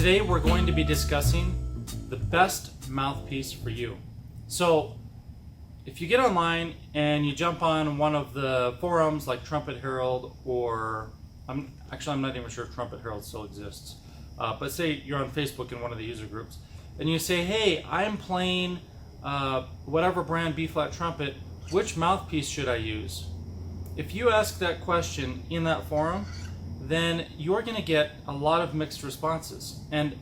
Today we're going to be discussing the best mouthpiece for you. So if you get online and you jump on one of the forums like Trumpet Herald, or I'm not even sure if Trumpet Herald still exists, but say you're on Facebook in one of the user groups and you say, hey, I'm playing whatever brand B-flat trumpet, which mouthpiece should I use? If you ask that question in that forum, then you're going to get a lot of mixed responses, and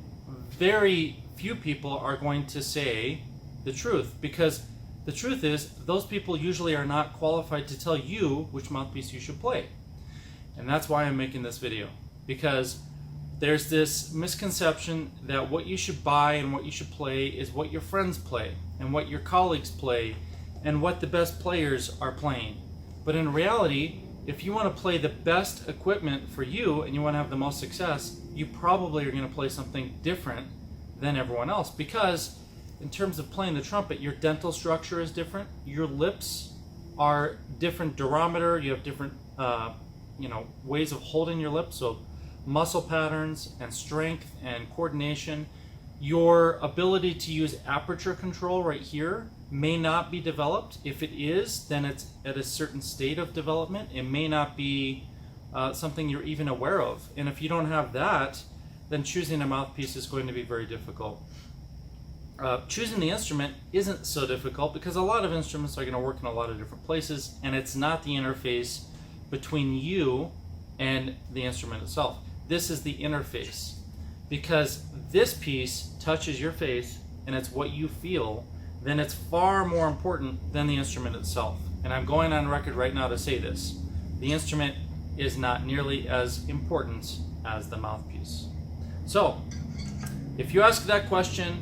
very few people are going to say the truth, because the truth is those people usually are not qualified to tell you which mouthpiece you should play. And that's why I'm making this video, because there's this misconception that what you should buy and what you should play is what your friends play and what your colleagues play and what the best players are playing. But in reality, if you want to play the best equipment for you and you want to have the most success, you probably are going to play something different than everyone else, because in terms of playing the trumpet, your dental structure is different, your lips are different durometer, you have different ways of holding your lips, so muscle patterns and strength and coordination. Your ability to use aperture control right here may not be developed. If it is, then it's at a certain state of development. It may not be something you're even aware of. And if you don't have that, then choosing a mouthpiece is going to be very difficult. Choosing the instrument isn't so difficult, because a lot of instruments are going to work in a lot of different places, and it's not the interface between you and the instrument itself. This is the interface, because this piece touches your face and it's what you feel, then it's far more important than the instrument itself. And I'm going on record right now to say this: the instrument is not nearly as important as the mouthpiece. So if you ask that question,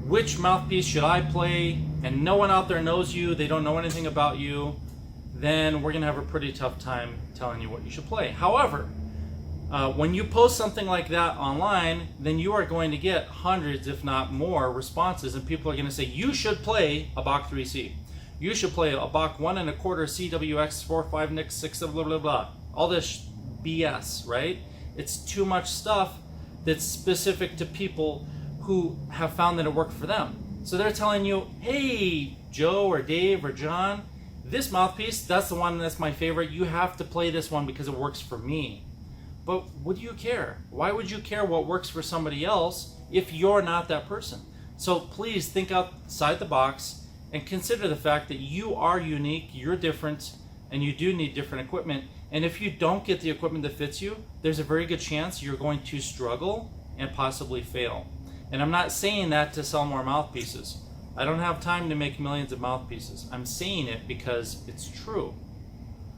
which mouthpiece should I play, and no one out there knows you, they don't know anything about you, then we're going to have a pretty tough time telling you what you should play. However, when you post something like that online, then you are going to get hundreds, if not more, responses, and people are going to say, you should play a Bach 3C. You should play a Bach 1 1/4 CWX 4/5 Nix 6 blah blah blah. All this BS, right? It's too much stuff that's specific to people who have found that it worked for them. So they're telling you, hey, Joe or Dave or John, this mouthpiece, that's the one that's my favorite. You have to play this one because it works for me. But what do you care? Why would you care what works for somebody else if you're not that person? So please think outside the box and consider the fact that you are unique, you're different, and you do need different equipment. And if you don't get the equipment that fits you, there's a very good chance you're going to struggle and possibly fail. And I'm not saying that to sell more mouthpieces. I don't have time to make millions of mouthpieces. I'm saying it because it's true.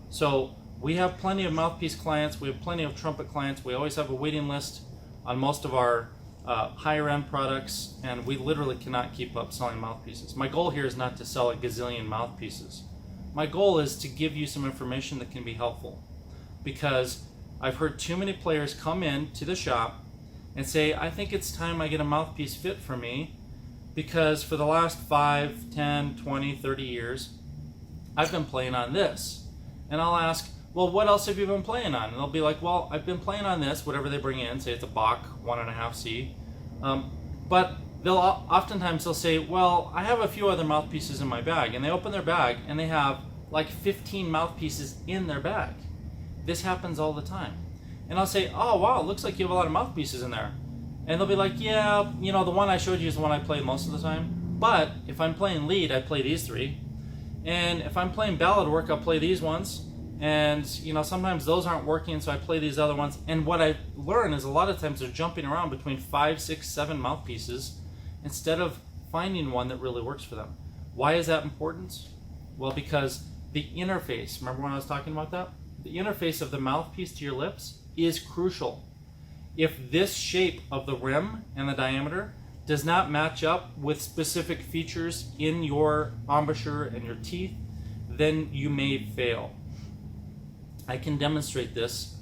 So we have plenty of mouthpiece clients, we have plenty of trumpet clients, we always have a waiting list on most of our higher end products, and we literally cannot keep up selling mouthpieces. My goal here is not to sell a gazillion mouthpieces. My goal is to give you some information that can be helpful, because I've heard too many players come in to the shop and say, I think it's time I get a mouthpiece fit for me, because for the last 5, 10, 20, 30 years, I've been playing on this. And I'll ask, well, what else have you been playing on? And they'll be like, well, I've been playing on this, whatever they bring in, say it's a Bach 1 1/2 C. But oftentimes they'll say, well, I have a few other mouthpieces in my bag. And they open their bag and they have like 15 mouthpieces in their bag. This happens all the time. And I'll say, oh, wow, it looks like you have a lot of mouthpieces in there. And they'll be like, yeah, the one I showed you is the one I play most of the time. But if I'm playing lead, I play these 3. And if I'm playing ballad work, I'll play these ones. And sometimes those aren't working, so I play these other ones. And what I learn is a lot of times they're jumping around between 5, 6, 7 mouthpieces instead of finding one that really works for them. Why is that important? Well, because the interface, remember when I was talking about that? The interface of the mouthpiece to your lips is crucial. If this shape of the rim and the diameter does not match up with specific features in your embouchure and your teeth, then you may fail. I can demonstrate this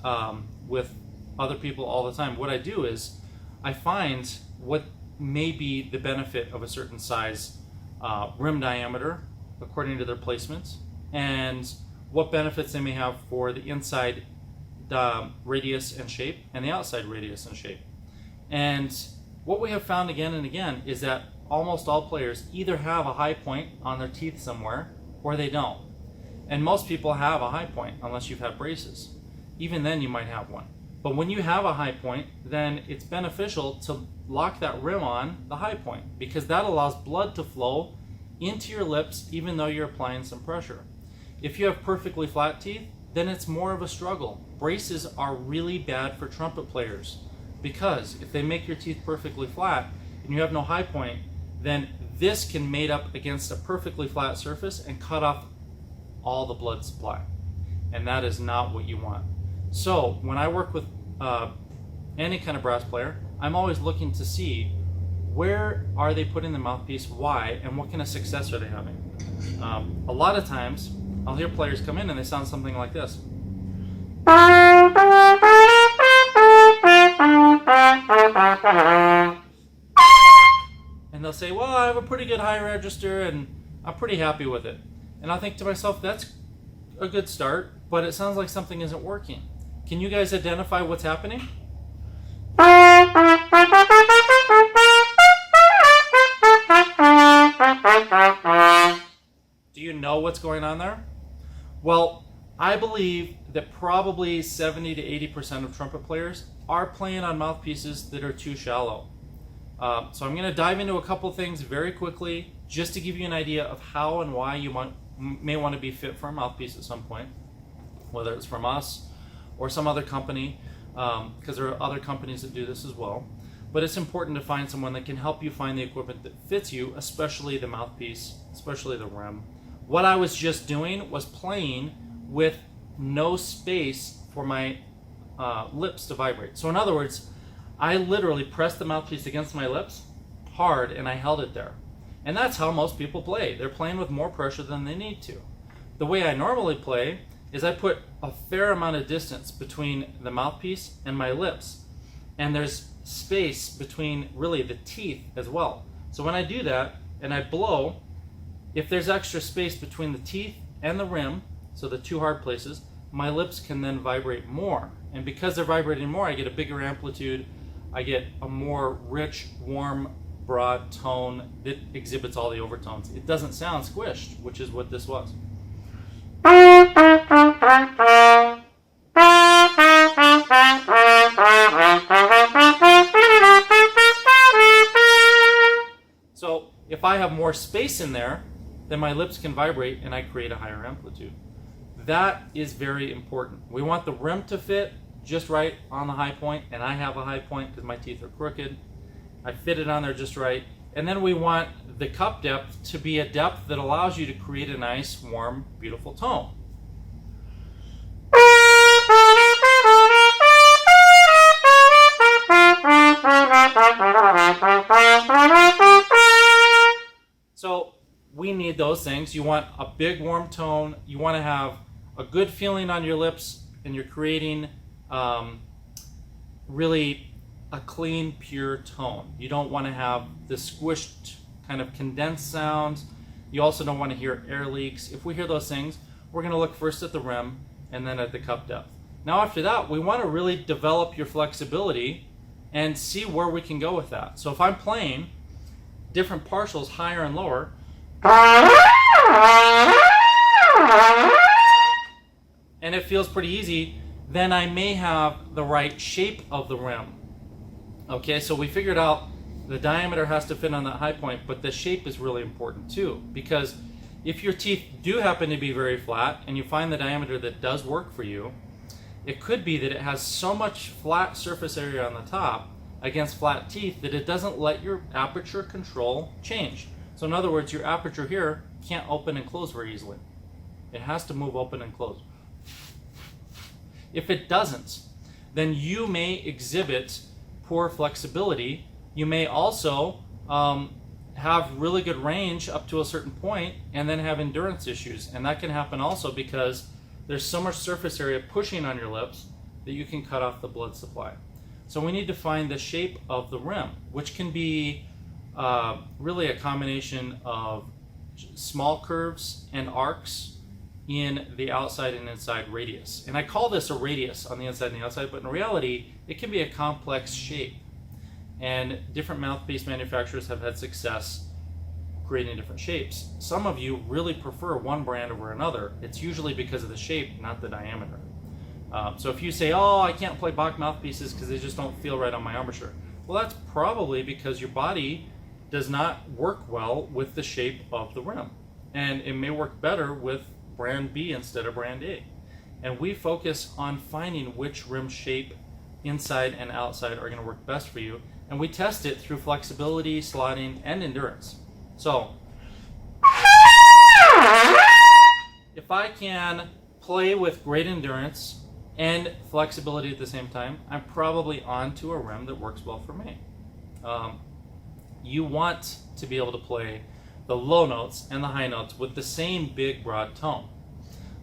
with other people all the time. What I do is I find what may be the benefit of a certain size rim diameter according to their placement, and what benefits they may have for the inside radius and shape and the outside radius and shape. And what we have found again and again is that almost all players either have a high point on their teeth somewhere or they don't. And most people have a high point unless you've had braces. Even then you might have one. But when you have a high point, then it's beneficial to lock that rim on the high point, because that allows blood to flow into your lips even though you're applying some pressure. If you have perfectly flat teeth, then it's more of a struggle. Braces are really bad for trumpet players, because if they make your teeth perfectly flat and you have no high point, then this can mate up against a perfectly flat surface and cut off all the blood supply. And that is not what you want. So when I work with any kind of brass player, I'm always looking to see where are they putting the mouthpiece, why, and what kind of success are they having. A lot of times I'll hear players come in and they sound something like this. And they'll say, well, I have a pretty good high register and I'm pretty happy with it. And I think to myself, that's a good start, but it sounds like something isn't working. Can you guys identify what's happening? Do you know what's going on there? Well, I believe that probably 70 to 80% of trumpet players are playing on mouthpieces that are too shallow. So I'm going to dive into a couple things very quickly just to give you an idea of how and why you may want to be fit for a mouthpiece at some point, whether it's from us or some other company, because there are other companies that do this as well. But it's important to find someone that can help you find the equipment that fits you, especially the mouthpiece, especially the rim. What I was just doing was playing with no space for my lips to vibrate. So in other words, I literally pressed the mouthpiece against my lips hard and I held it there. And that's how most people play. They're playing with more pressure than they need to. The way I normally play is I put a fair amount of distance between the mouthpiece and my lips. And there's space between really the teeth as well. So when I do that and I blow, if there's extra space between the teeth and the rim, so the two hard places, my lips can then vibrate more. And because they're vibrating more, I get a bigger amplitude, I get a more rich, warm, broad tone that exhibits all the overtones. It doesn't sound squished, which is what this was. So if I have more space in there, then my lips can vibrate and I create a higher amplitude. That is very important. We want the rim to fit just right on the high point, and I have a high point because my teeth are crooked. I fit it on there just right. And then we want the cup depth to be a depth that allows you to create a nice, warm, beautiful tone. So we need those things. You want a big, warm tone. You want to have a good feeling on your lips, and you're creating really a clean, pure tone. You don't want to have the squished kind of condensed sounds. You also don't want to hear air leaks. If we hear those things, we're going to look first at the rim and then at the cup depth. Now after that, we want to really develop your flexibility and see where we can go with that. So if I'm playing different partials higher and lower, and it feels pretty easy, then I may have the right shape of the rim. Okay, so we figured out the diameter has to fit on that high point, but the shape is really important too, because if your teeth do happen to be very flat and you find the diameter that does work for you, it could be that it has so much flat surface area on the top against flat teeth that it doesn't let your aperture control change. So in other words, your aperture here can't open and close very easily. It has to move open and close. If it doesn't, then you may exhibit poor flexibility. You may also have really good range up to a certain point and then have endurance issues. And that can happen also because there's so much surface area pushing on your lips that you can cut off the blood supply. So we need to find the shape of the rim, which can be really a combination of small curves and arcs in the outside and inside radius. And I call this a radius on the inside and the outside, but in reality, it can be a complex shape. and different mouthpiece manufacturers have had success creating different shapes. Some of you really prefer one brand over another. It's usually because of the shape, not the diameter. So if you say, oh, I can't play Bach mouthpieces because they just don't feel right on my embouchure, well, that's probably because your body does not work well with the shape of the rim. And it may work better with brand B instead of brand A. And we focus on finding which rim shape inside and outside are going to work best for you. And we test it through flexibility, slotting, and endurance. So if I can play with great endurance and flexibility at the same time, I'm probably onto a rim that works well for me. You want to be able to play the low notes and the high notes with the same big broad tone.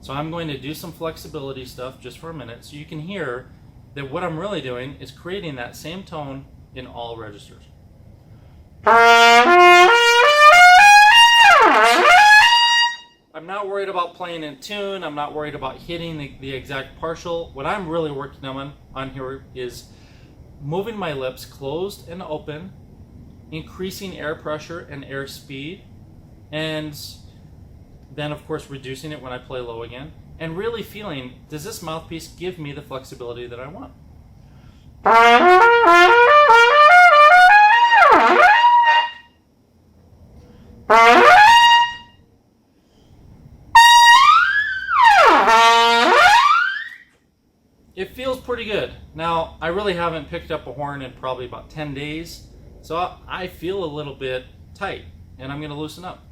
So I'm going to do some flexibility stuff just for a minute so you can hear that what I'm really doing is creating that same tone in all registers. I'm not worried about playing in tune. I'm not worried about hitting the exact partial. What I'm really working on here is moving my lips closed and open, increasing air pressure and air speed, and then of course reducing it when I play low again, and really feeling, does this mouthpiece give me the flexibility that I want? It feels pretty good. Now, I really haven't picked up a horn in probably about 10 days, so I feel a little bit tight, and I'm going to loosen up.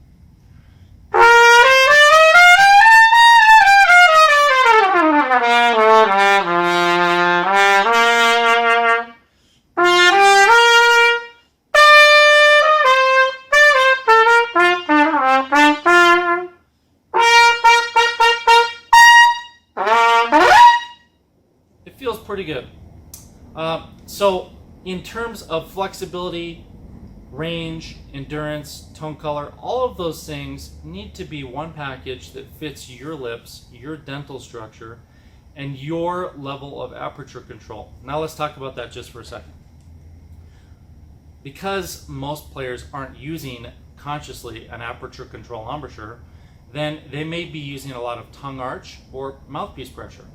Feels pretty good. So in terms of flexibility, range, endurance, tone color, all of those things need to be one package that fits your lips, your dental structure, and your level of aperture control. Now let's talk about that just for a second. Because most players aren't using consciously an aperture control embouchure, then they may be using a lot of tongue arch or mouthpiece pressure.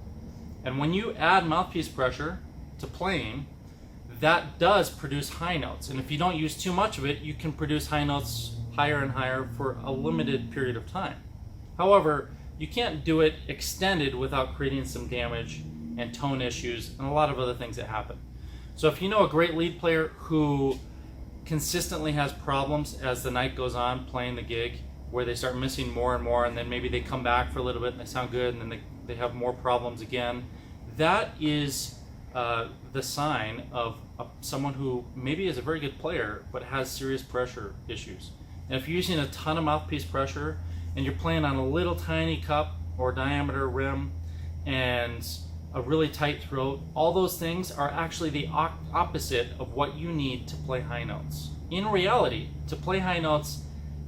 And when you add mouthpiece pressure to playing, that does produce high notes. And if you don't use too much of it, you can produce high notes higher and higher for a limited period of time. However, you can't do it extended without creating some damage and tone issues and a lot of other things that happen. So if you know a great lead player who consistently has problems as the night goes on playing the gig, where they start missing more and more, and then maybe they come back for a little bit and they sound good, and then they have more problems again, that is the sign of someone who maybe is a very good player but has serious pressure issues. And if you're using a ton of mouthpiece pressure and you're playing on a little tiny cup or diameter rim and a really tight throat, all those things are actually the opposite of what you need to play high notes. In reality, to play high notes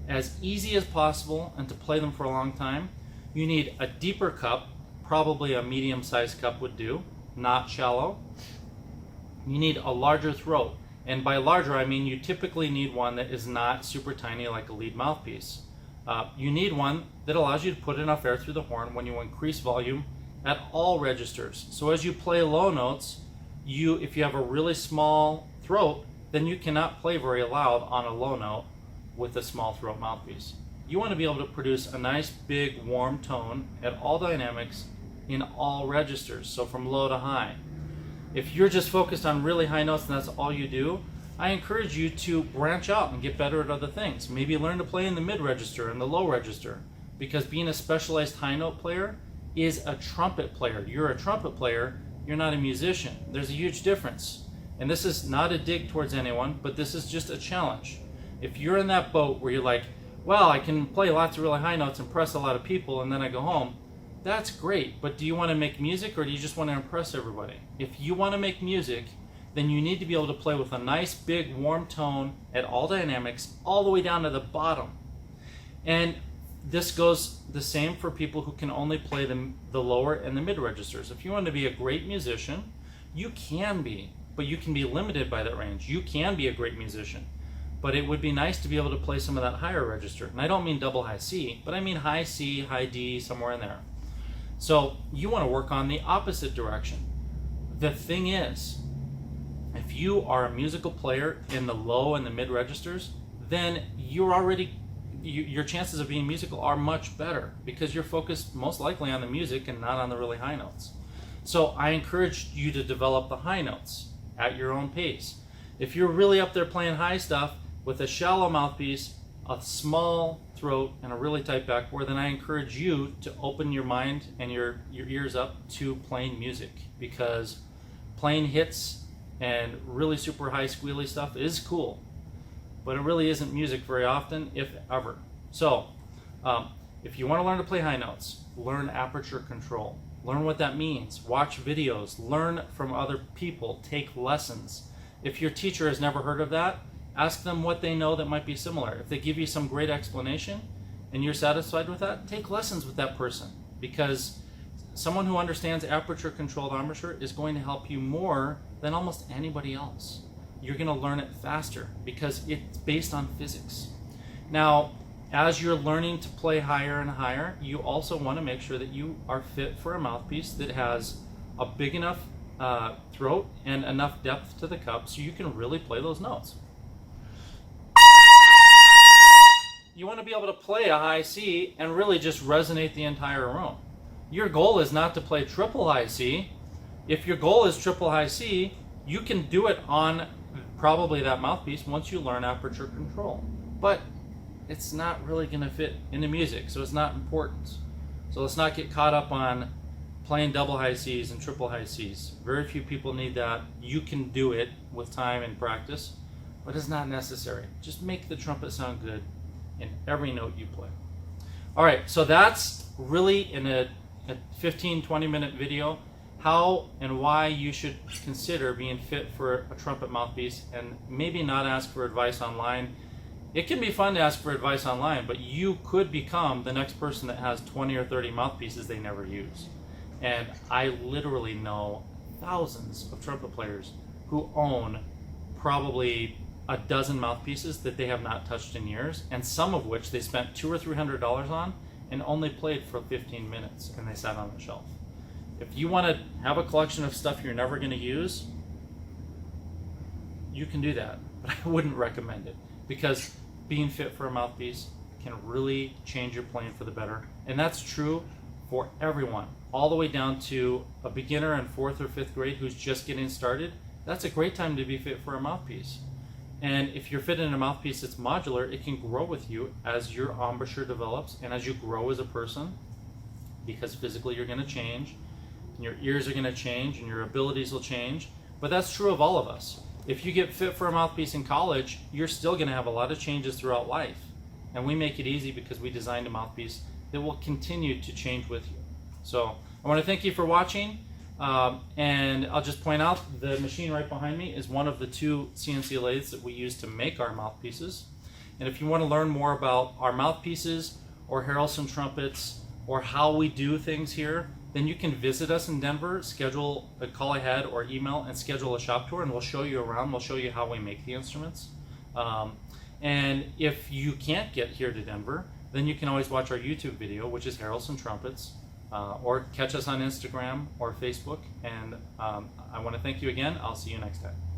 as easy as possible and to play them for a long time, you need a deeper cup, probably a medium-sized cup would do, not shallow. You need a larger throat, and by larger I mean you typically need one that is not super tiny like a lead mouthpiece. You need one that allows you to put enough air through the horn when you increase volume at all registers. So as you play low notes, if you have a really small throat, then you cannot play very loud on a low note with a small throat mouthpiece. You want to be able to produce a nice big warm tone at all dynamics in all registers, so from low to high. If you're just focused on really high notes and that's all you do, I encourage you to branch out and get better at other things. Maybe learn to play in the mid register and the low register, because being a specialized high note player is a trumpet player. You're a trumpet player, you're not a musician. There's a huge difference. And this is not a dig towards anyone, but this is just a challenge. If you're in that boat where you're like, well, I can play lots of really high notes, impress a lot of people, and then I go home, that's great, but do you want to make music or do you just want to impress everybody? If you want to make music, then you need to be able to play with a nice big warm tone at all dynamics all the way down to the bottom. And this goes the same for people who can only play the lower and the mid registers. If you want to be a great musician, you can be. but you can be limited by that range. You can be a great musician, but it would be nice to be able to play some of that higher register. And I don't mean double high C, but I mean high C, high D, somewhere in there. So you want to work on the opposite direction. The thing is, if you are a musical player in the low and the mid registers, then your chances of being musical are much better because you're focused most likely on the music and not on the really high notes. So I encourage you to develop the high notes at your own pace. If you're really up there playing high stuff with a shallow mouthpiece, a small throat, and a really tight backbore, then I encourage you to open your mind and your ears up to playing music, because playing hits and really super high squealy stuff is cool, but it really isn't music very often, if ever. So if you want to learn to play high notes, learn aperture control. Learn what that means. Watch videos. Learn from other people. Take lessons. If your teacher has never heard of that, ask them what they know that might be similar. If they give you some great explanation and you're satisfied with that, take lessons with that person, because someone who understands aperture controlled embouchure is going to help you more than almost anybody else. You're going to learn it faster because it's based on physics. Now, as you're learning to play higher and higher, you also want to make sure that you are fit for a mouthpiece that has a big enough throat and enough depth to the cup so you can really play those notes. You want to be able to play a high C and really just resonate the entire room. Your goal is not to play triple high C. If your goal is triple high C, you can do it on probably that mouthpiece once you learn aperture control. But it's not really going to fit into music, so it's not important. So let's not get caught up on playing double high C's and triple high C's. Very few people need that. You can do it with time and practice, but it's not necessary. Just make the trumpet sound good in every note you play. All right, so that's really in a 15-20 minute video how and why you should consider being fit for a trumpet mouthpiece, and maybe not ask for advice online. It can be fun to ask for advice online, but you could become the next person that has 20 or 30 mouthpieces they never use. And I literally know thousands of trumpet players who own probably a dozen mouthpieces that they have not touched in years, and some of which they spent $200 or $300 on and only played for 15 minutes, and they sat on the shelf. If you want to have a collection of stuff you're never going to use, you can do that, but I wouldn't recommend it, because being fit for a mouthpiece can really change your playing for the better. And that's true for everyone, all the way down to a beginner in 4th or 5th grade who's just getting started. That's a great time to be fit for a mouthpiece. And if you're fit in a mouthpiece that's modular, it can grow with you as your embouchure develops and as you grow as a person, because physically you're going to change, and your ears are going to change, and your abilities will change. But that's true of all of us. If you get fit for a mouthpiece in college, you're still going to have a lot of changes throughout life. And we make it easy because we designed a mouthpiece that will continue to change with you. So I want to thank you for watching. And I'll just point out the machine right behind me is one of the 2 CNC lathes that we use to make our mouthpieces. And if you want to learn more about our mouthpieces or Harrelson trumpets or how we do things here, then you can visit us in Denver, schedule a call ahead or email and schedule a shop tour, and we'll show you around. We'll show you how we make the instruments. And if you can't get here to Denver, then you can always watch our YouTube video, which is Harrelson Trumpets, or catch us on Instagram or Facebook. And I want to thank you again. I'll see you next time.